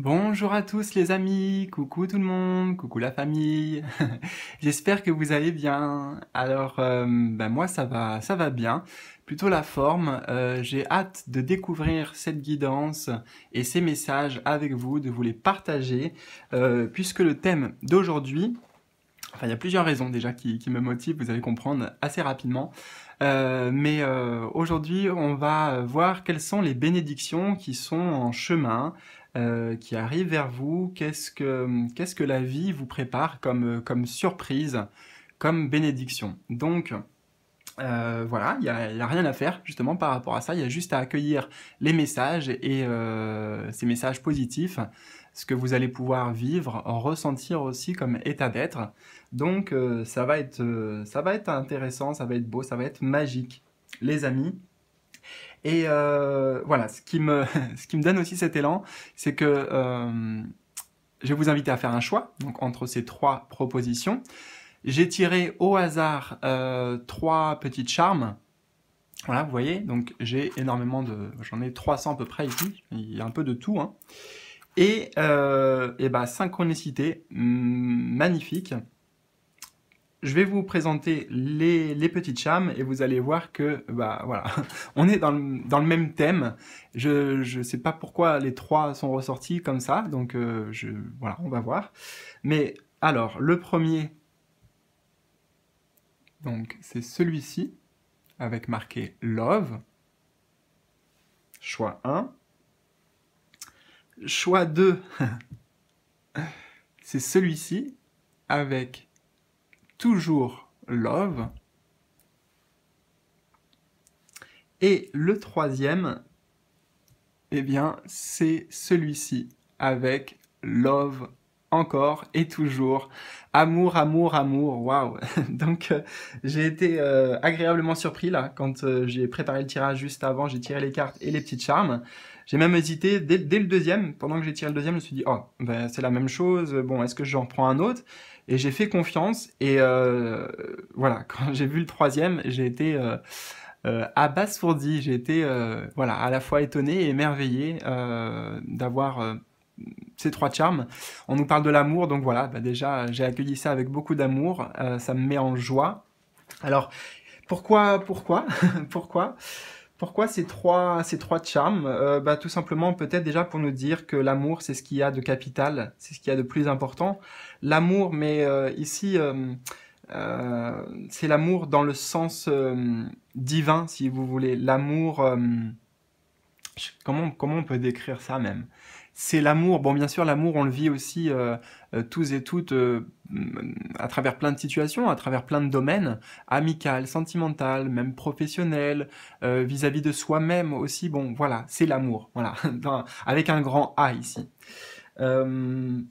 Bonjour à tous les amis, coucou tout le monde, coucou la famille. J'espère que vous allez bien. Alors, moi ça va bien. Plutôt la forme. J'ai hâte de découvrir cette guidance et ces messages avec vous, de vous les partager, puisque le thème d'aujourd'hui, enfin il y a plusieurs raisons déjà qui me motivent, vous allez comprendre assez rapidement. Aujourd'hui, on va voir quelles sont les bénédictions qui sont en chemin, qui arrivent vers vous. Qu'est-ce que la vie vous prépare comme surprise, comme bénédiction. Donc, voilà, il y a rien à faire justement par rapport à ça. Il y a juste à accueillir les messages et ces messages positifs, ce que vous allez pouvoir vivre, ressentir aussi comme état d'être. Donc ça va être intéressant, ça va être beau, ça va être magique, les amis. Et voilà, ce qui me donne aussi cet élan, c'est que je vais vous inviter à faire un choix donc entre ces trois propositions. J'ai tiré au hasard trois petites charmes. Voilà, vous voyez, donc j'ai énormément de... J'en ai 300 à peu près ici, il y a un peu de tout. Hein. Et synchronicité, magnifique. Je vais vous présenter les petites charmes et vous allez voir que, voilà, on est dans le même thème. Je sais pas pourquoi les trois sont ressortis comme ça, donc voilà, on va voir. Mais alors, le premier... Donc c'est celui-ci, avec marqué Love. Choix 1. Choix 2, c'est celui-ci, avec toujours Love. Et le troisième, eh bien, c'est celui-ci, avec Love encore et toujours. Amour, amour, amour, waouh. Donc j'ai été agréablement surpris là quand j'ai préparé le tirage juste avant, j'ai tiré les cartes et les petites charmes. J'ai même hésité dès le deuxième, pendant que j'ai tiré le deuxième, je me suis dit oh ben c'est la même chose, bon est-ce que j'en prends un autre? Et j'ai fait confiance et voilà, quand j'ai vu le troisième, j'ai été abasourdi, j'ai été voilà, à la fois étonné et émerveillé d'avoir ces trois charmes. On nous parle de l'amour, donc voilà, déjà j'ai accueilli ça avec beaucoup d'amour, ça me met en joie. Alors pourquoi pourquoi ces trois charmes tout simplement peut-être déjà pour nous dire que l'amour c'est ce qu'il y a de capital, c'est ce qu'il y a de plus important. L'amour, mais ici c'est l'amour dans le sens divin, si vous voulez. L'amour, comment on peut décrire ça même? C'est l'amour. Bon, bien sûr, l'amour, on le vit aussi tous et toutes à travers plein de situations, à travers plein de domaines, amical, sentimental, même professionnel, vis-à-vis de soi-même aussi. Bon, voilà, c'est l'amour. Voilà, avec un grand A ici. Ce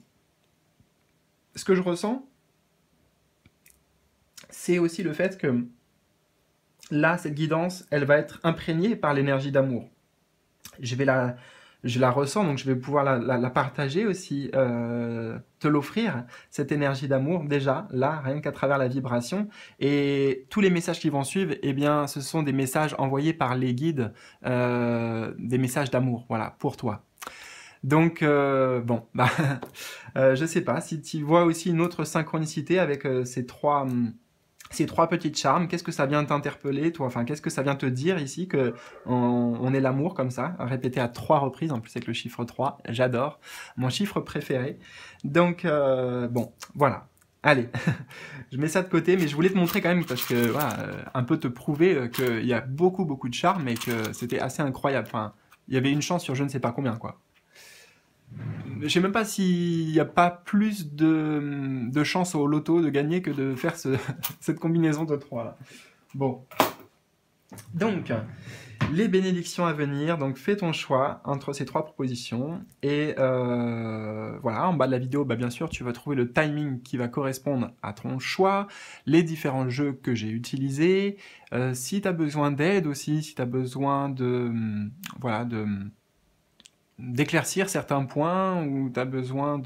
que je ressens, c'est aussi le fait que là, cette guidance, elle va être imprégnée par l'énergie d'amour. Je la ressens, donc je vais pouvoir la partager aussi, te l'offrir, cette énergie d'amour, déjà, là, rien qu'à travers la vibration. Et tous les messages qui vont suivre, eh bien, ce sont des messages envoyés par les guides, des messages d'amour, voilà, pour toi. Donc, je sais pas, si tu vois aussi une autre synchronicité avec ces trois petites charmes, qu'est-ce que ça vient t'interpeller, toi? Enfin, qu'est-ce que ça vient te dire ici que on est l'amour comme ça, répété à 3 reprises, en plus avec le chiffre 3, j'adore, mon chiffre préféré. Donc, bon, voilà. Allez, je mets ça de côté, mais je voulais te montrer quand même, parce que, voilà, un peu te prouver qu'il y a beaucoup, beaucoup de charme et que c'était assez incroyable. Enfin, il y avait une chance sur je ne sais pas combien, quoi. Je sais même pas s'il n'y a pas plus de chances au loto de gagner que de faire cette combinaison de trois là. Bon. Donc, les bénédictions à venir. Donc, fais ton choix entre ces trois propositions. Et voilà, en bas de la vidéo, bien sûr, tu vas trouver le timing qui va correspondre à ton choix, les différents jeux que j'ai utilisés. Si tu as besoin d'aide aussi, si tu as besoin voilà, d'éclaircir certains points ou tu as besoin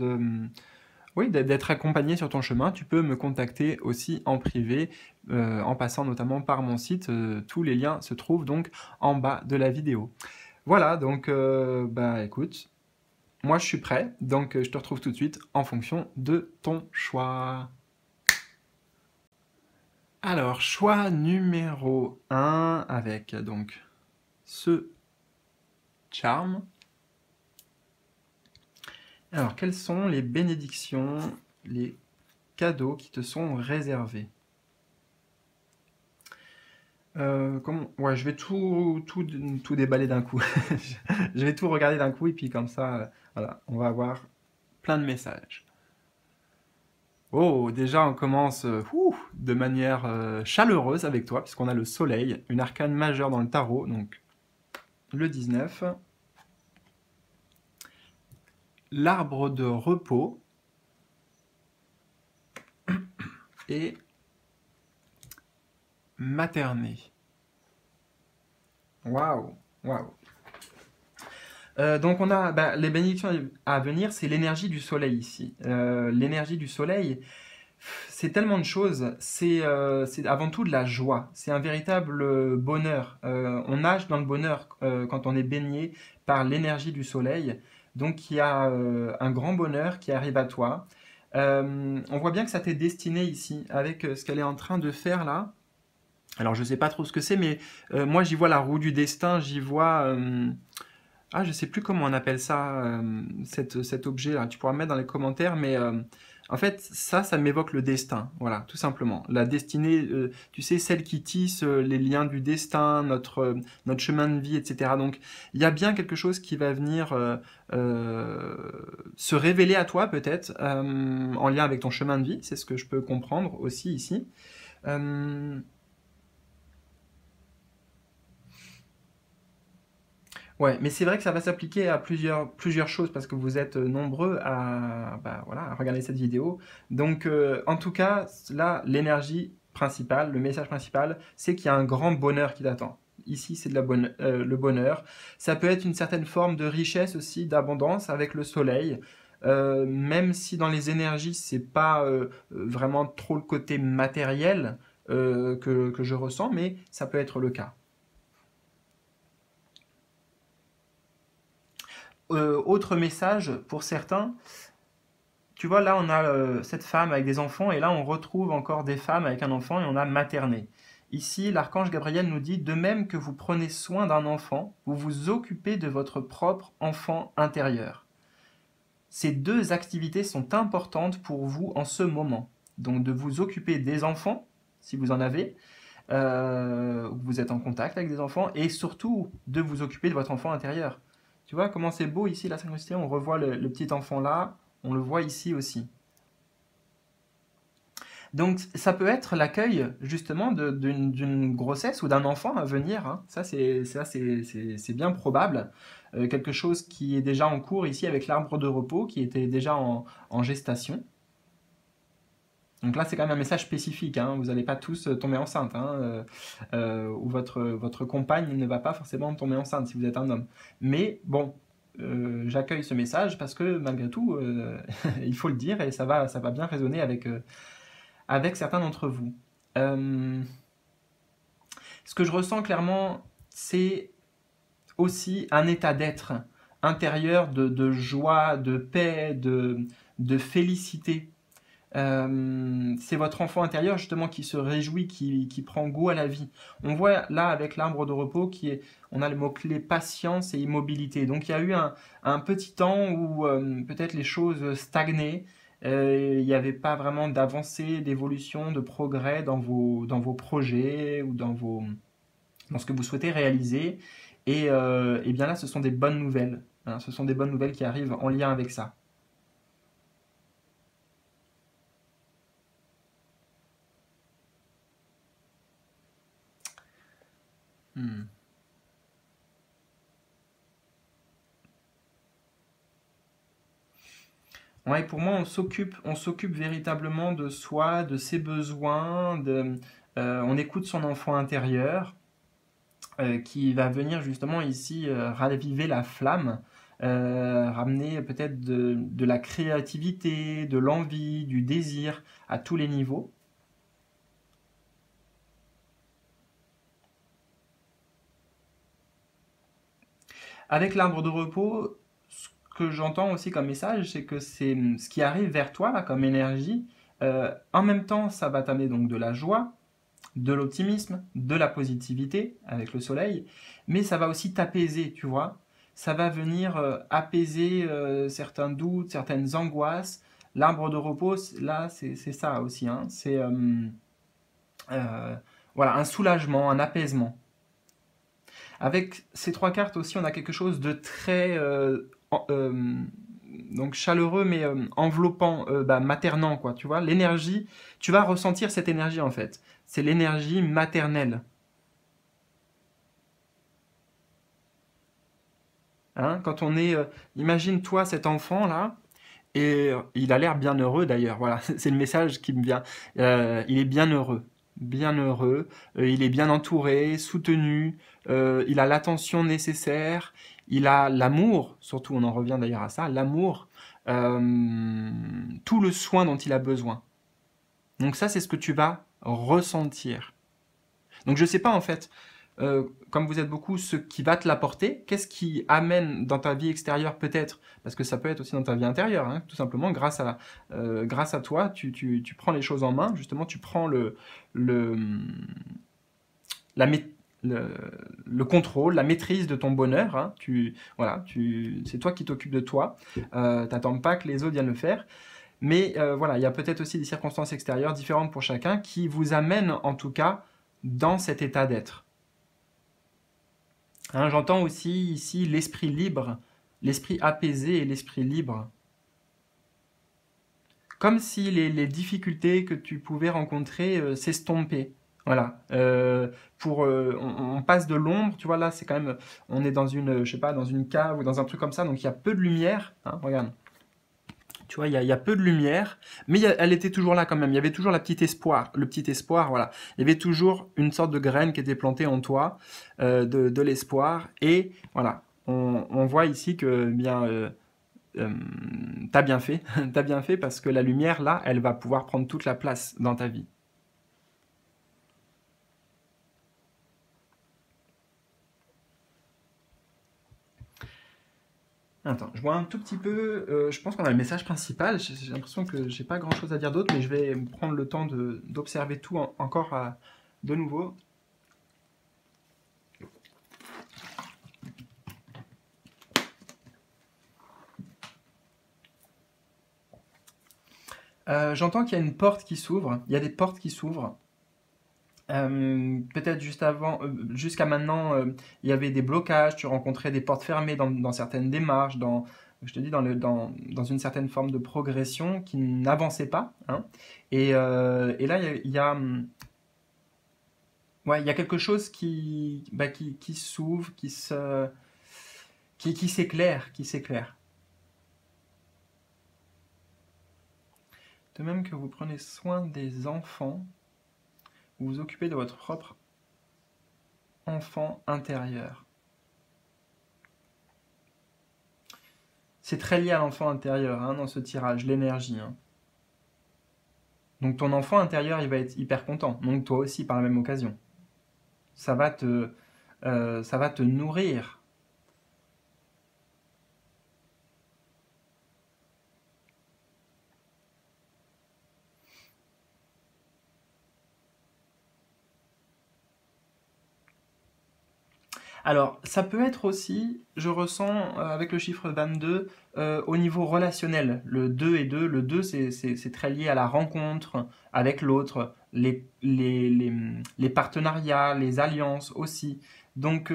oui, d'être accompagné sur ton chemin, tu peux me contacter aussi en privé, en passant notamment par mon site. Tous les liens se trouvent donc en bas de la vidéo. Voilà, donc écoute, moi je suis prêt, donc je te retrouve tout de suite en fonction de ton choix. Alors, choix numéro un avec donc ce charme. Alors, quelles sont les bénédictions, les cadeaux qui te sont réservés? Ouais, je vais tout déballer d'un coup. Je vais tout regarder d'un coup et puis comme ça, voilà, on va avoir plein de messages. Oh, déjà on commence de manière chaleureuse avec toi, puisqu'on a le soleil, une arcane majeure dans le tarot, donc le 19. L'arbre de repos et materner. Waouh, waouh. Donc on a les bénédictions à venir, c'est l'énergie du soleil ici. L'énergie du soleil, c'est tellement de choses. C'est avant tout de la joie. C'est un véritable bonheur. On nage dans le bonheur quand on est baigné par l'énergie du soleil. Donc il y a un grand bonheur qui arrive à toi. On voit bien que ça t'est destiné ici avec ce qu'elle est en train de faire là. Alors je sais pas trop ce que c'est, mais moi j'y vois la roue du destin, j'y vois je sais plus comment on appelle ça, cet objet-là. Tu pourras me mettre dans les commentaires, mais en fait, ça m'évoque le destin. Voilà, tout simplement. La destinée, tu sais, celle qui tisse les liens du destin, notre chemin de vie, etc. Donc, il y a bien quelque chose qui va venir se révéler à toi, peut-être, en lien avec ton chemin de vie. C'est ce que je peux comprendre aussi ici. Euh, Ouais, mais c'est vrai que ça va s'appliquer à plusieurs choses parce que vous êtes nombreux voilà, à regarder cette vidéo. Donc, en tout cas, là, l'énergie principale, le message principal, c'est qu'il y a un grand bonheur qui t'attend. Ici, c'est le bonheur. Ça peut être une certaine forme de richesse aussi, d'abondance avec le soleil. Même si dans les énergies, c'est pas vraiment trop le côté matériel que je ressens, mais ça peut être le cas. Autre message pour certains, tu vois, là on a cette femme avec des enfants et là on retrouve encore des femmes avec un enfant et on a materné. Ici, l'archange Gabriel nous dit, de même que vous prenez soin d'un enfant, vous vous occupez de votre propre enfant intérieur. Ces deux activités sont importantes pour vous en ce moment. Donc de vous occuper des enfants, si vous en avez, vous êtes en contact avec des enfants, et surtout de vous occuper de votre enfant intérieur. Tu vois comment c'est beau ici la synchronicité, on revoit le petit enfant là, on le voit ici aussi. Donc ça peut être l'accueil justement d'une grossesse ou d'un enfant à venir, hein. C'est bien probable. Quelque chose qui est déjà en cours ici avec l'arbre de repos qui était déjà en gestation. Donc là, c'est quand même un message spécifique, hein. Vous n'allez pas tous tomber enceinte, hein, ou votre compagne ne va pas forcément tomber enceinte si vous êtes un homme. Mais bon, j'accueille ce message parce que malgré tout, il faut le dire et ça va bien résonner avec certains d'entre vous. Euh, Ce que je ressens clairement, c'est aussi un état d'être intérieur de joie, de paix, de félicité. C'est votre enfant intérieur justement qui se réjouit, qui prend goût à la vie. On voit là avec l'arbre de repos on a le mot-clé patience et immobilité. Donc il y a eu un petit temps où peut-être les choses stagnaient, il n'y avait pas vraiment d'avancée, d'évolution, de progrès dans vos projets ou dans ce que vous souhaitez réaliser. Et bien là, ce sont des bonnes nouvelles, hein. Ce sont des bonnes nouvelles qui arrivent en lien avec ça. Hmm. Ouais, pour moi, on s'occupe véritablement de soi, de ses besoins, on écoute son enfant intérieur qui va venir justement ici raviver la flamme, ramener peut-être de la créativité, de l'envie, du désir à tous les niveaux. Avec l'arbre de repos, ce que j'entends aussi comme message, c'est que c'est ce qui arrive vers toi là, comme énergie. En même temps, ça va t'amener donc de la joie, de l'optimisme, de la positivité avec le soleil, mais ça va aussi t'apaiser, tu vois. Ça va venir apaiser certains doutes, certaines angoisses. L'arbre de repos, là, c'est ça aussi, hein. C'est euh, voilà, un soulagement, un apaisement. Avec ces trois cartes aussi, on a quelque chose de très donc chaleureux, mais enveloppant, maternant, quoi. Tu vois, l'énergie, tu vas ressentir cette énergie en fait. C'est l'énergie maternelle. Hein, quand on est, imagine-toi cet enfant là, et il a l'air bien heureux d'ailleurs. Voilà, c'est le message qui me vient. Il est bien heureux. Il est bien entouré, soutenu. Il a l'attention nécessaire. Il a l'amour, surtout. On en revient d'ailleurs à ça, l'amour, tout le soin dont il a besoin. Donc ça, c'est ce que tu vas ressentir. Donc je sais pas en fait, comme vous êtes beaucoup, ce qui va te l'apporter, qu'est-ce qui amène dans ta vie extérieure peut-être, parce que ça peut être aussi dans ta vie intérieure, hein, tout simplement, grâce à toi, tu prends les choses en main, justement, tu prends le, la, le, le contrôle, la maîtrise de ton bonheur, hein, voilà, c'est toi qui t'occupes de toi, t'attends pas que les autres viennent le faire. Mais voilà, il y a peut-être aussi des circonstances extérieures différentes pour chacun qui vous amènent en tout cas dans cet état d'être. Hein, j'entends aussi ici l'esprit libre, l'esprit apaisé et l'esprit libre. Comme si les difficultés que tu pouvais rencontrer s'estompaient. Voilà. On passe de l'ombre, tu vois, là, c'est quand même, on est dans une, je sais pas, dans une cave ou dans un truc comme ça, donc il y a peu de lumière. Hein, regarde. Tu vois, il y a peu de lumière, mais elle était toujours là quand même. Il y avait toujours le petit espoir, voilà. Il y avait toujours une sorte de graine qui était plantée en toi, de l'espoir. Et voilà, on voit ici que bien, t'as bien fait, t'as bien fait parce que la lumière là, elle va pouvoir prendre toute la place dans ta vie. Attends, je vois un tout petit peu. Je pense qu'on a le message principal. J'ai l'impression que j'ai pas grand chose à dire d'autre, mais je vais prendre le temps d'observer tout encore de nouveau. J'entends qu'il y a une porte qui s'ouvre. Il y a des portes qui s'ouvrent. Peut-être juste avant, jusqu'à maintenant, il y avait des blocages. Tu rencontrais des portes fermées dans certaines démarches, je te dis, dans une certaine forme de progression qui n'avançait pas. Hein. Et là, ouais, il y a quelque chose qui s'ouvre, qui s'éclaire, qui s'éclaire. De même que vous prenez soin des enfants, vous vous occupez de votre propre enfant intérieur. C'est très lié à l'enfant intérieur hein, dans ce tirage, l'énergie. Hein. Donc ton enfant intérieur, il va être hyper content. Donc toi aussi par la même occasion. Ça va te nourrir. Alors, ça peut être aussi, je ressens avec le chiffre 22, au niveau relationnel, le 2 et 2, le 2 c'est très lié à la rencontre avec l'autre, les partenariats, les alliances aussi. Donc,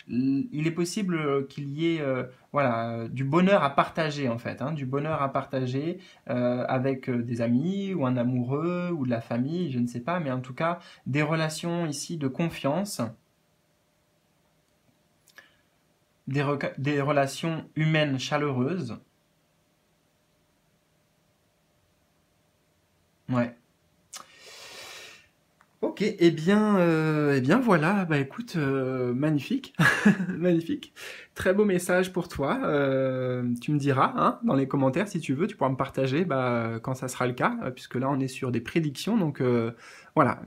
il est possible qu'il y ait voilà, du bonheur à partager en fait, hein, du bonheur à partager avec des amis ou un amoureux ou de la famille, je ne sais pas, mais en tout cas des relations ici de confiance des relations humaines chaleureuses. Ouais. Ok, eh bien voilà, bah écoute, magnifique, magnifique. Très beau message pour toi. Tu me diras hein, dans les commentaires si tu veux, tu pourras me partager quand ça sera le cas, puisque là on est sur des prédictions. Donc voilà,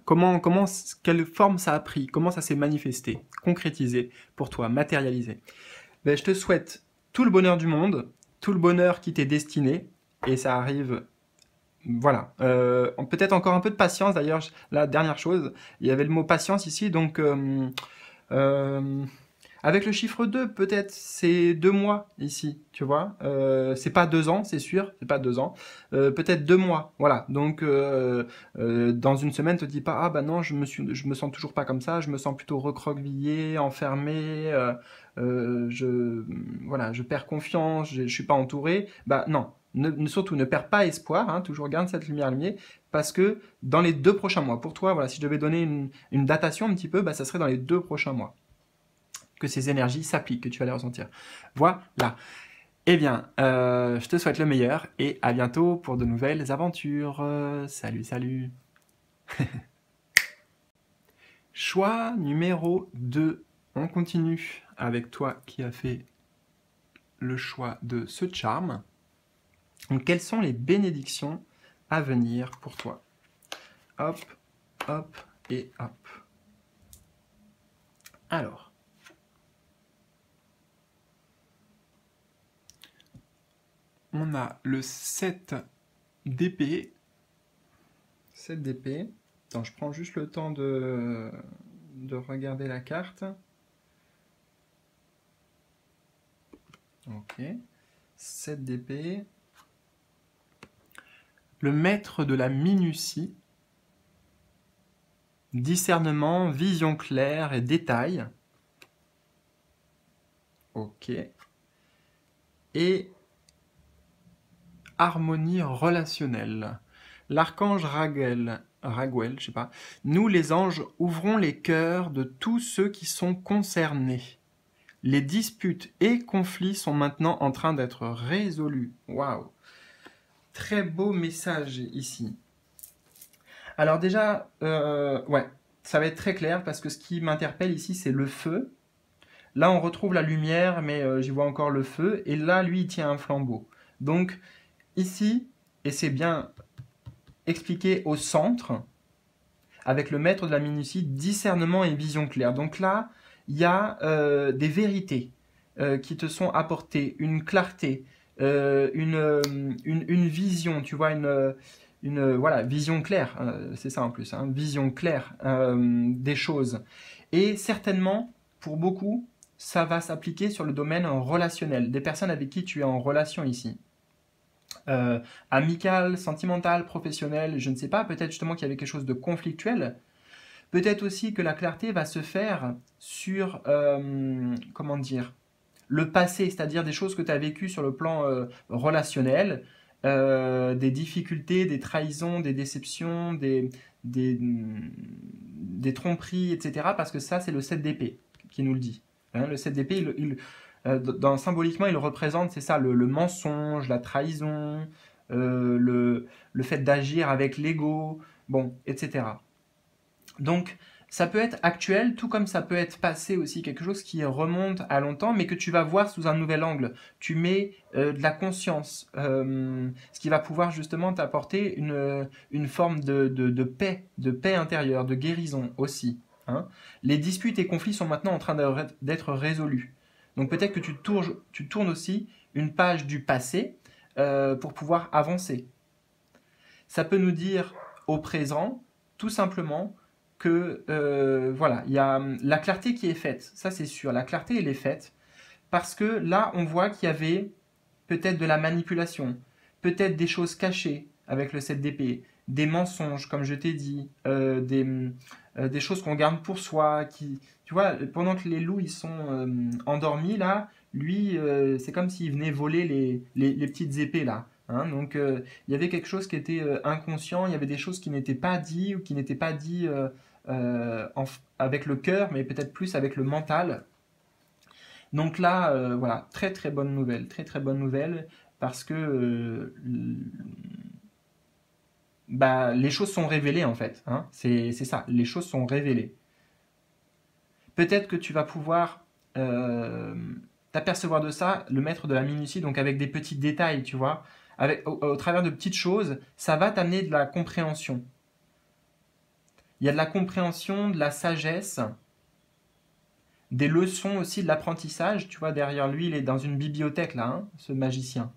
quelle forme ça a pris, comment ça s'est manifesté, concrétisé pour toi, matérialisé. Ben, je te souhaite tout le bonheur du monde, tout le bonheur qui t'est destiné, et ça arrive. Voilà. Peut-être encore un peu de patience d'ailleurs. La dernière chose, il y avait le mot patience ici, donc euh, avec le chiffre 2, peut-être c'est 2 mois ici, tu vois. C'est pas 2 ans, c'est sûr, c'est pas 2 ans. Peut-être 2 mois, voilà. Donc dans une semaine, te dis pas ah bah non, je me sens toujours pas comme ça, je me sens plutôt recroquevillé, enfermé, voilà, je perds confiance, je suis pas entouré. Bah non. Surtout ne perds pas espoir, hein, toujours garde cette lumière allumée, parce que dans les 2 prochains mois, pour toi, voilà, si je devais donner une datation un petit peu, bah, ça serait dans les 2 prochains mois que ces énergies s'appliquent, que tu vas les ressentir. Voilà. Eh bien, je te souhaite le meilleur et à bientôt pour de nouvelles aventures. Salut, salut. Choix numéro 2. On continue avec toi qui as fait le choix de ce charme. Donc, quelles sont les bénédictions à venir pour toi? Hop, hop et hop. Alors, on a le 7 d'épée. 7 d'épée. Attends, je prends juste le temps de regarder la carte. Ok. 7 d'épée. Le maître de la minutie. Discernement, vision claire et détail. Ok. Et harmonie relationnelle. L'archange Raguel, je sais pas. Nous, les anges, ouvrons les cœurs de tous ceux qui sont concernés. Les disputes et conflits sont maintenant en train d'être résolus. Waouh! Très beau message ici. Alors déjà, ouais, ça va être très clair parce que ce qui m'interpelle ici, c'est le feu. Là, on retrouve la lumière, mais j'y vois encore le feu. Et là, lui, il tient un flambeau. Donc, ici, et c'est bien expliqué au centre, avec le maître de la minutie, discernement et vision claire. Donc là, il y a des vérités qui te sont apportées, une clarté, une vision, tu vois, voilà, vision claire, c'est ça en plus, hein, vision claire des choses. Et certainement, pour beaucoup, ça va s'appliquer sur le domaine relationnel, des personnes avec qui tu es en relation ici. Amical, sentimental, professionnel, je ne sais pas, peut-être justement qu'il y avait quelque chose de conflictuel. Peut-être aussi que la clarté va se faire sur, comment dire, le passé, c'est-à-dire des choses que tu as vécues sur le plan relationnel, des difficultés, des trahisons, des déceptions, des tromperies, etc. Parce que ça, c'est le 7 d'épée qui nous le dit. Hein, le 7 d'épée, symboliquement, il représente, c'est ça, le mensonge, la trahison, le fait d'agir avec l'ego, bon, etc. Donc, ça peut être actuel, tout comme ça peut être passé aussi, quelque chose qui remonte à longtemps, mais que tu vas voir sous un nouvel angle. Tu mets de la conscience, ce qui va pouvoir justement t'apporter une forme de paix intérieure, de guérison aussi. Hein. Les disputes et conflits sont maintenant en train d'être résolus. Donc peut-être que tu tournes aussi une page du passé pour pouvoir avancer. Ça peut nous dire au présent, tout simplement, que voilà, il y a la clarté qui est faite, ça c'est sûr, la clarté elle est faite, parce que là on voit qu'il y avait peut-être de la manipulation, peut-être des choses cachées avec le 7 d'épée, des mensonges comme je t'ai dit, des choses qu'on garde pour soi, tu vois, pendant que les loups ils sont endormis là, lui c'est comme s'il venait voler les petites épées là. Hein, donc il y avait quelque chose qui était inconscient, il y avait des choses qui n'étaient pas dites ou qui n'étaient pas dites avec le cœur, mais peut-être plus avec le mental. Donc là, voilà, très très bonne nouvelle, très très bonne nouvelle, parce que bah, les choses sont révélées en fait. Hein, c'est ça, les choses sont révélées. Peut-être que tu vas pouvoir t'apercevoir de ça, le maître de la minutie, donc avec des petits détails, tu vois, au travers de petites choses, ça va t'amener de la compréhension. Il y a de la compréhension, de la sagesse, des leçons aussi de l'apprentissage. Tu vois, derrière lui, il est dans une bibliothèque, là, hein, ce magicien.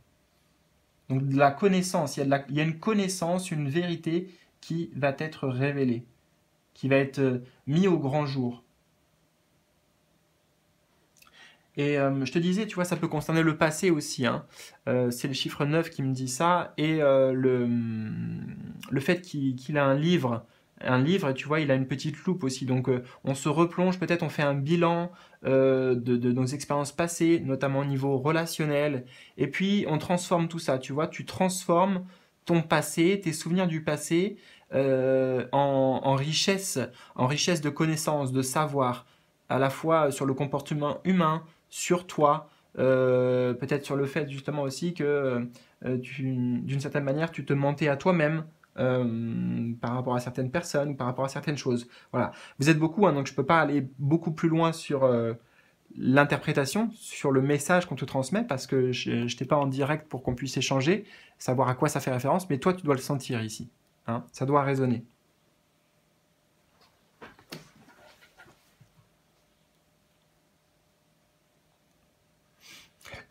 Donc de la connaissance, il y a une connaissance, une vérité qui va être révélée, qui va être mis au grand jour. Et je te disais, tu vois, ça peut concerner le passé aussi, hein. C'est le chiffre 9 qui me dit ça. Et le fait qu'il a un livre, et tu vois, il a une petite loupe aussi. Donc on se replonge, peut-être on fait un bilan de nos expériences passées, notamment au niveau relationnel. Et puis on transforme tout ça, tu vois, tu transformes ton passé, tes souvenirs du passé en richesse de connaissances, de savoir, à la fois sur le comportement humain, sur toi, peut-être sur le fait justement aussi que d'une certaine manière tu te mentais à toi-même par rapport à certaines personnes ou par rapport à certaines choses. Voilà. Vous êtes beaucoup, hein, donc je ne peux pas aller beaucoup plus loin sur l'interprétation, sur le message qu'on te transmet, parce que je n'étais pas en direct pour qu'on puisse échanger, savoir à quoi ça fait référence, mais toi tu dois le sentir ici. Hein, ça doit résonner.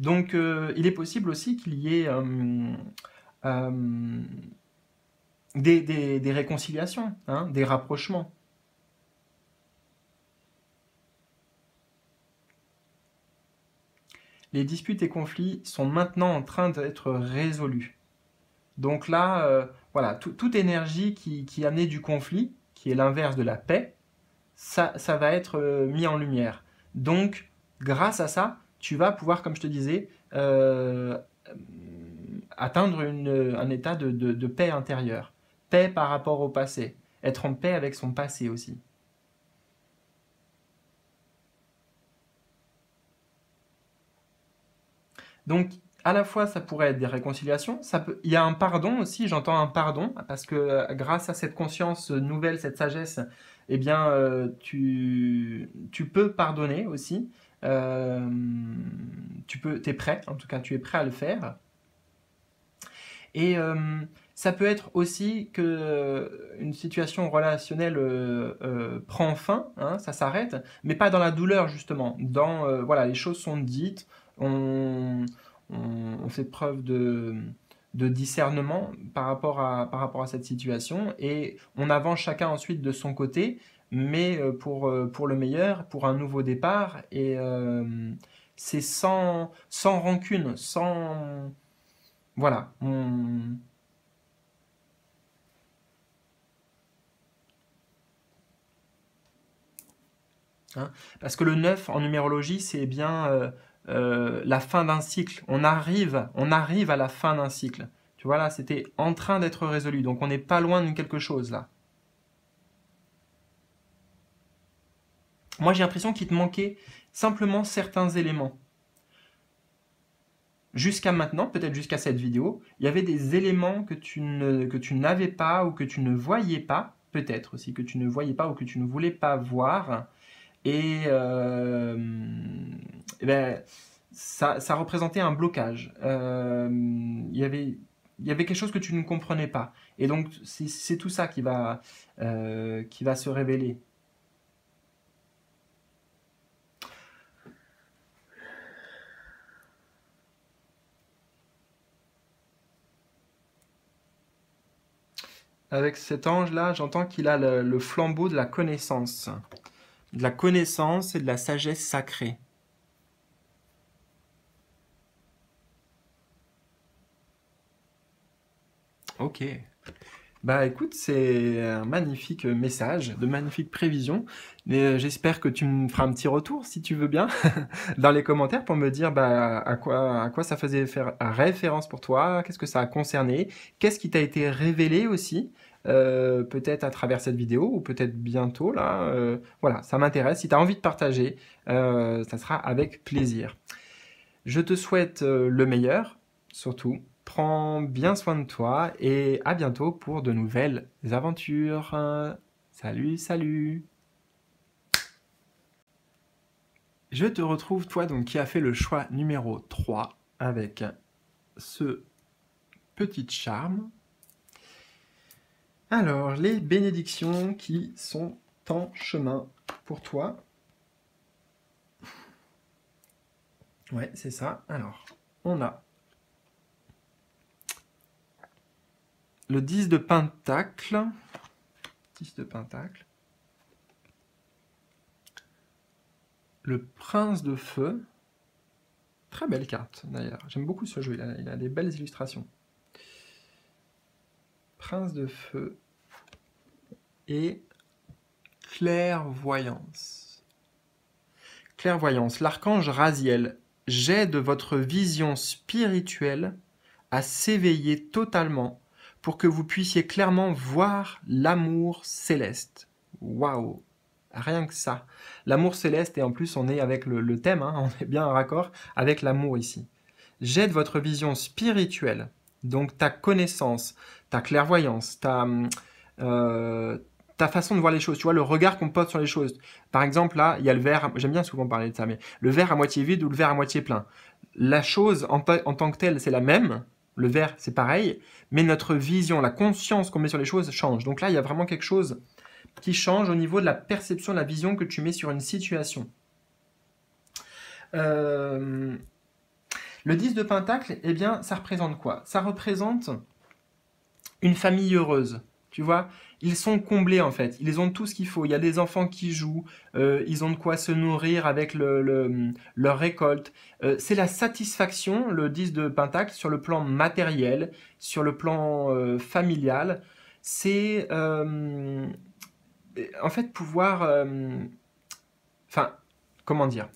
Donc, il est possible aussi qu'il y ait euh, des réconciliations, hein, des rapprochements. Les disputes et conflits sont maintenant en train d'être résolus. Donc là, voilà, toute énergie qui amenait du conflit, qui est l'inverse de la paix, ça va être mis en lumière. Donc, grâce à ça, tu vas pouvoir, comme je te disais, atteindre un état de paix intérieure. Paix par rapport au passé. Être en paix avec son passé aussi. Donc, à la fois, ça pourrait être des réconciliations. Il y a un pardon aussi, j'entends un pardon, parce que grâce à cette conscience nouvelle, cette sagesse, eh bien, tu peux pardonner aussi. Euh, t'es prêt, en tout cas, tu es prêt à le faire. Et ça peut être aussi que une situation relationnelle prend fin, hein, ça s'arrête, mais pas dans la douleur justement. Dans voilà, les choses sont dites, on, on fait preuve de discernement par rapport à cette situation et on avance chacun ensuite de son côté, mais pour le meilleur, pour un nouveau départ et c'est sans rancune, sans voilà, hein. Parce que le 9 en numérologie, c'est bien la fin d'un cycle. On arrive à la fin d'un cycle. Tu vois là, c'était en train d'être résolu. Donc on n'est pas loin de quelque chose là. Moi j'ai l'impression qu'il te manquait simplement certains éléments. Jusqu'à maintenant, peut-être jusqu'à cette vidéo, il y avait des éléments que tu n'avais pas ou que tu ne voyais pas, peut-être aussi que tu ne voyais pas ou que tu ne voulais pas voir. Et, eh ben, ça représentait un blocage. Il y avait quelque chose que tu ne comprenais pas. Et donc, c'est tout ça qui va se révéler. Avec cet ange-là, j'entends qu'il a le flambeau de la connaissance. De la connaissance et de la sagesse sacrée. Ok. Bah écoute, c'est un magnifique message, de magnifiques prévisions. Et j'espère que tu me feras un petit retour, si tu veux bien, dans les commentaires pour me dire bah, à quoi ça faisait faire référence pour toi, qu'est-ce que ça a concerné, qu'est-ce qui t'a été révélé aussi, peut-être à travers cette vidéo ou peut-être bientôt là. Voilà, ça m'intéresse. Si tu as envie de partager, ça sera avec plaisir. Je te souhaite le meilleur, surtout. Prends bien soin de toi et à bientôt pour de nouvelles aventures. Salut, salut. Je te retrouve, toi donc qui as fait le choix numéro 3 avec ce petit charme. Alors, les bénédictions qui sont en chemin pour toi. Ouais, c'est ça. Alors, on a le 10 de pentacle. 10 de pentacle. Le prince de feu. Très belle carte, d'ailleurs. J'aime beaucoup ce jeu, il a des belles illustrations. Prince de feu et clairvoyance. Clairvoyance. L'archange Raziel. J'aide votre vision spirituelle à s'éveiller totalement pour que vous puissiez clairement voir l'amour céleste. Waouh! Rien que ça. L'amour céleste, et en plus on est avec le thème, hein, on est bien en raccord avec l'amour ici. J'aide votre vision spirituelle, donc ta connaissance, ta clairvoyance, ta façon de voir les choses, tu vois, le regard qu'on porte sur les choses. Par exemple, là, il y a le verre, j'aime bien souvent parler de ça, mais le verre à moitié vide ou le verre à moitié plein. La chose en tant que telle, c'est la même, le verre, c'est pareil, mais notre vision, la conscience qu'on met sur les choses change. Donc là, il y a vraiment quelque chose qui change au niveau de la perception, de la vision que tu mets sur une situation. Le 10 de pentacle, eh bien, ça représente quoi? Ça représente une famille heureuse. Tu vois, ils sont comblés en fait. Ils ont tout ce qu'il faut. Il y a des enfants qui jouent. Ils ont de quoi se nourrir avec leur récolte. C'est la satisfaction, le 10 de pentacle, sur le plan matériel, sur le plan familial. C'est en fait pouvoir... Enfin, comment dire?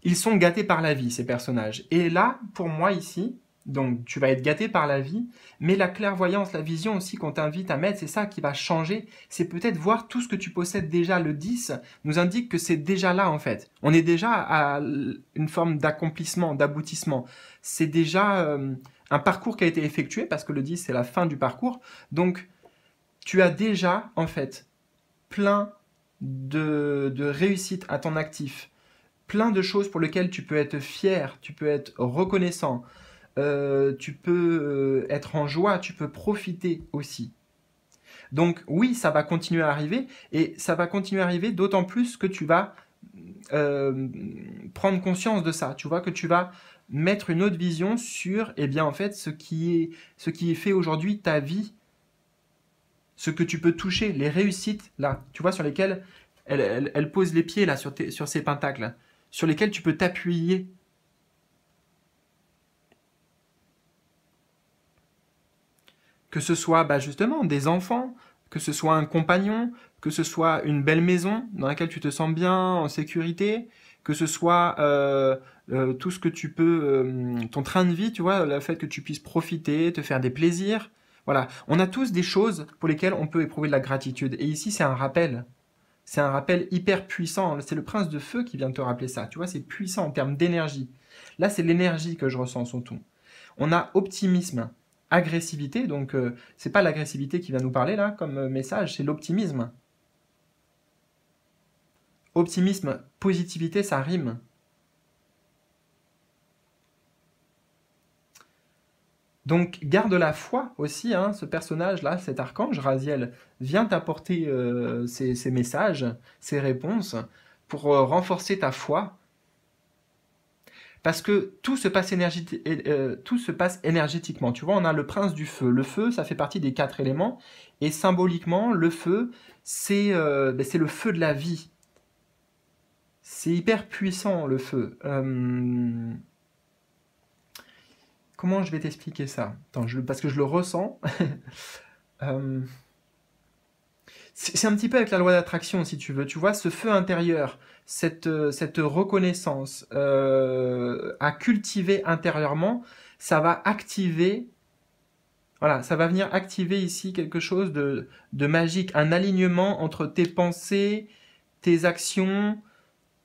Ils sont gâtés par la vie, ces personnages. Et là, pour moi ici, donc tu vas être gâté par la vie, mais la clairvoyance, la vision aussi qu'on t'invite à mettre, c'est ça qui va changer. C'est peut-être voir tout ce que tu possèdes déjà. Le 10 nous indique que c'est déjà là en fait. On est déjà à une forme d'accomplissement, d'aboutissement. C'est déjà un parcours qui a été effectué, parce que le 10 c'est la fin du parcours. Donc tu as déjà en fait plein de réussites à ton actif, plein de choses pour lesquelles tu peux être fier, tu peux être reconnaissant, tu peux être en joie, tu peux profiter aussi. Donc oui, ça va continuer à arriver, et ça va continuer à arriver d'autant plus que tu vas prendre conscience de ça. Tu vois que tu vas mettre une autre vision sur, eh bien en fait, ce qui est fait aujourd'hui ta vie, ce que tu peux toucher, les réussites là, tu vois, sur lesquelles elle pose les pieds là sur ces pentacles, sur lesquels tu peux t'appuyer. Que ce soit justement des enfants, que ce soit un compagnon, que ce soit une belle maison dans laquelle tu te sens bien, en sécurité, que ce soit tout ce que tu peux, ton train de vie, tu vois, le fait que tu puisses profiter, te faire des plaisirs. Voilà, on a tous des choses pour lesquelles on peut éprouver de la gratitude. Et ici, c'est un rappel. C'est un rappel hyper puissant. C'est le prince de feu qui vient te rappeler ça. Tu vois, c'est puissant en termes d'énergie. Là, c'est l'énergie que je ressens surtout. On a optimisme, agressivité. Donc, c'est pas l'agressivité qui vient nous parler là comme message, c'est l'optimisme. Optimisme, positivité, ça rime. Donc garde la foi aussi, hein, ce personnage-là, cet archange, Raziel, vient t'apporter ces messages, ces réponses, pour renforcer ta foi. Parce que tout se passe énergétiquement. Tu vois, on a le prince du feu. Le feu, ça fait partie des 4 éléments. Et symboliquement, le feu, c'est le feu de la vie. C'est hyper puissant, le feu. Comment je vais t'expliquer ça? Attends, parce que je le ressens. C'est un petit peu avec la loi d'attraction, si tu veux. Tu vois, ce feu intérieur, cette reconnaissance à cultiver intérieurement, ça va activer, voilà, ça va venir activer ici quelque chose de magique, un alignement entre tes pensées, tes actions,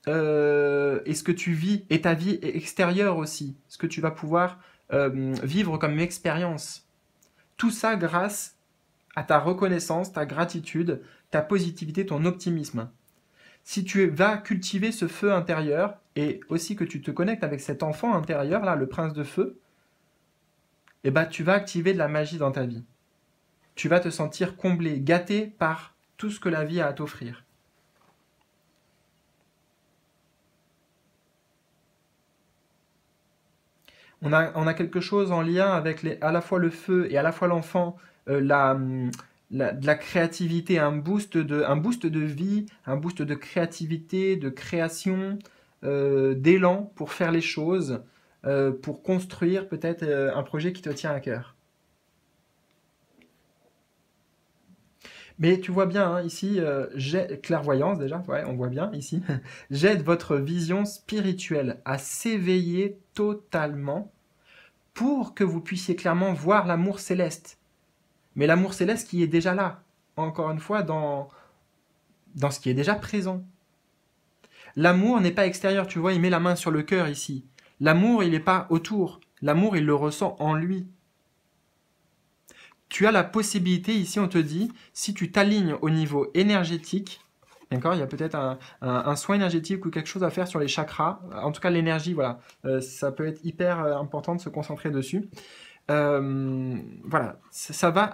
et ce que tu vis, et ta vie extérieure aussi, ce que tu vas pouvoir vivre comme expérience. Tout ça grâce à ta reconnaissance, ta gratitude, ta positivité, ton optimisme. Si tu vas cultiver ce feu intérieur, et aussi que tu te connectes avec cet enfant intérieur, là, le prince de feu, eh ben, tu vas activer de la magie dans ta vie. Tu vas te sentir comblé, gâté par tout ce que la vie a à t'offrir. On a quelque chose en lien avec à la fois le feu et à la fois l'enfant, de la créativité, un boost de vie, un boost de créativité, de création, d'élan pour faire les choses, pour construire peut-être un projet qui te tient à cœur. Mais tu vois bien hein, ici, clairvoyance déjà, ouais, on voit bien ici, j'aide votre vision spirituelle à s'éveiller totalement pour que vous puissiez clairement voir l'amour céleste. Mais l'amour céleste qui est déjà là, encore une fois, dans ce qui est déjà présent. L'amour n'est pas extérieur, tu vois, il met la main sur le cœur ici. L'amour, il n'est pas autour. L'amour, il le ressent en lui. Tu as la possibilité, ici on te dit, si tu t'alignes au niveau énergétique, d'accord, il y a peut-être un soin énergétique ou quelque chose à faire sur les chakras, en tout cas l'énergie, voilà, ça peut être hyper important de se concentrer dessus. Voilà, ça va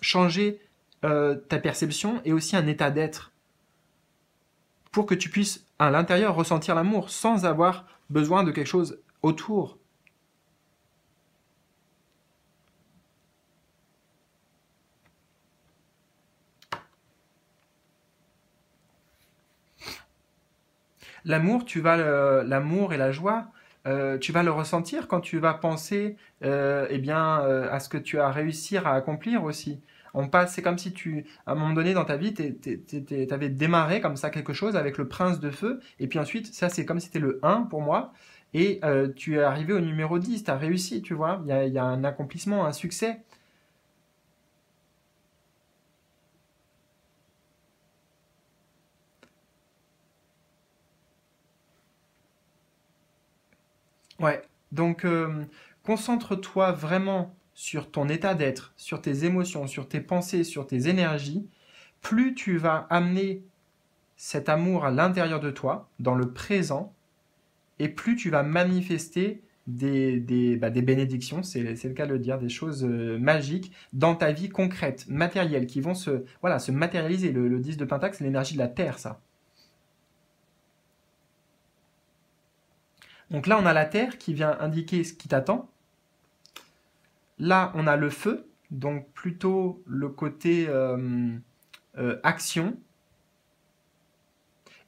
changer ta perception et aussi un état d'être pour que tu puisses à l'intérieur ressentir l'amour sans avoir besoin de quelque chose autour. L'amour, l'amour et la joie, tu vas le ressentir quand tu vas penser eh bien, à ce que tu as réussi à accomplir aussi. On passe, c'est comme si à un moment donné dans ta vie, tu avais démarré comme ça quelque chose avec le prince de feu, et puis ensuite, ça c'est comme si c'était le un pour moi, et tu es arrivé au numéro 10, tu as réussi, tu vois, il y a un accomplissement, un succès. Ouais, donc concentre-toi vraiment sur ton état d'être, sur tes émotions, sur tes pensées, sur tes énergies. Plus tu vas amener cet amour à l'intérieur de toi, dans le présent, et plus tu vas manifester des bénédictions, c'est le cas de le dire, des choses magiques dans ta vie concrète, matérielle, qui vont voilà, se matérialiser. Le 10 de Pentacle, c'est l'énergie de la Terre, ça. Donc là, on a la Terre qui vient indiquer ce qui t'attend. Là, on a le feu, donc plutôt le côté action.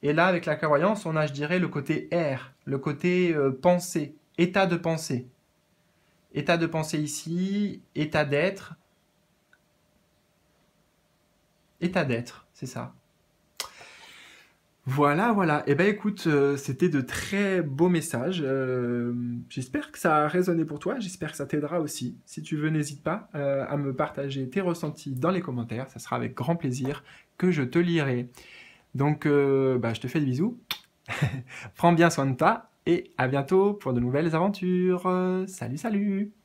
Et là, avec la clairvoyance, on a, je dirais, le côté air, le côté pensée, état de pensée. État de pensée ici, état d'être, c'est ça. Voilà, voilà. Eh ben écoute, c'était de très beaux messages. J'espère que ça a résonné pour toi. J'espère que ça t'aidera aussi. Si tu veux, n'hésite pas à me partager tes ressentis dans les commentaires. Ça sera avec grand plaisir que je te lirai. Donc, bah, je te fais des bisous. Prends bien soin de toi et à bientôt pour de nouvelles aventures. Salut, salut!